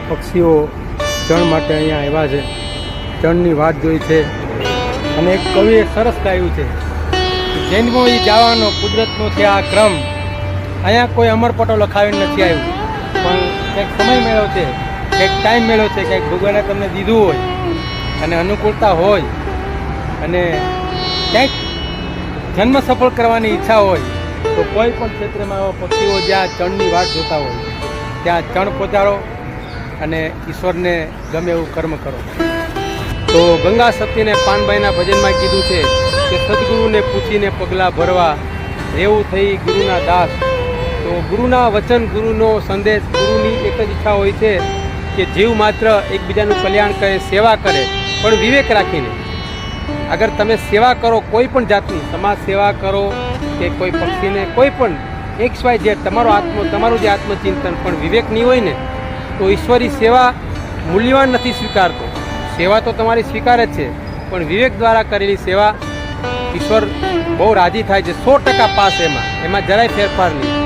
પક્ષીઓ ચણ માટે અહીંયા આવ્યા છે, ચણની વાત જોઈ છે. અને એક કવિએ સરસ ગાયું છે, જૈનમાં એ જવાનો કુદરતનો છે આ ક્રમ. અહીંયા કોઈ અમરપટો લખાવીને નથી આવ્યું, પણ કંઈક સમય મેળવ્યો છે, કંઈક ટાઈમ મેળવ્યો છે, કંઈક ભગવાને તમને દીધું હોય અને અનુકૂળતા હોય અને કંઈક જન્મ સફળ કરવાની ઈચ્છા હોય તો કોઈ પણ ક્ષેત્રમાં એવા પક્ષીઓ જ્યાં ચણની વાટ જોતા હોય ત્યાં ચણ પહોંચાડો અને ઈશ્વરને ગમે એવું કર્મ કરો. તો ગંગા સતીને પાનભાઈના ભજનમાં કીધું છે કે સદગુરુને પૂછીને પગલાં ભરવા, રહેવું થઈ ગુરુના દાસ. તો ગુરુના વચન, ગુરુનો સંદેશ, ગુરુની એક જ ઈચ્છા હોય છે કે જીવ માત્ર એકબીજાનું કલ્યાણ કરે, સેવા કરે, પણ વિવેક રાખીને. અગર તમે સેવા કરો કોઈ પણ જાતની, સમાજ સેવા કરો કે કોઈ પક્ષીને, કોઈ પણ XY Z, તમારું જે આત્મચિંતન પણ વિવેક નહીં હોય ને તો ઈશ્વરી સેવા મૂલ્યવાન નથી સ્વીકારતો. સેવા તો તમારી સ્વીકારે જ છે, પણ વિવેક દ્વારા કરેલી સેવા ઈશ્વર બહુ રાજી થાય છે, 100% પાસ. એમાં જરાય ફેરફાર નહીં.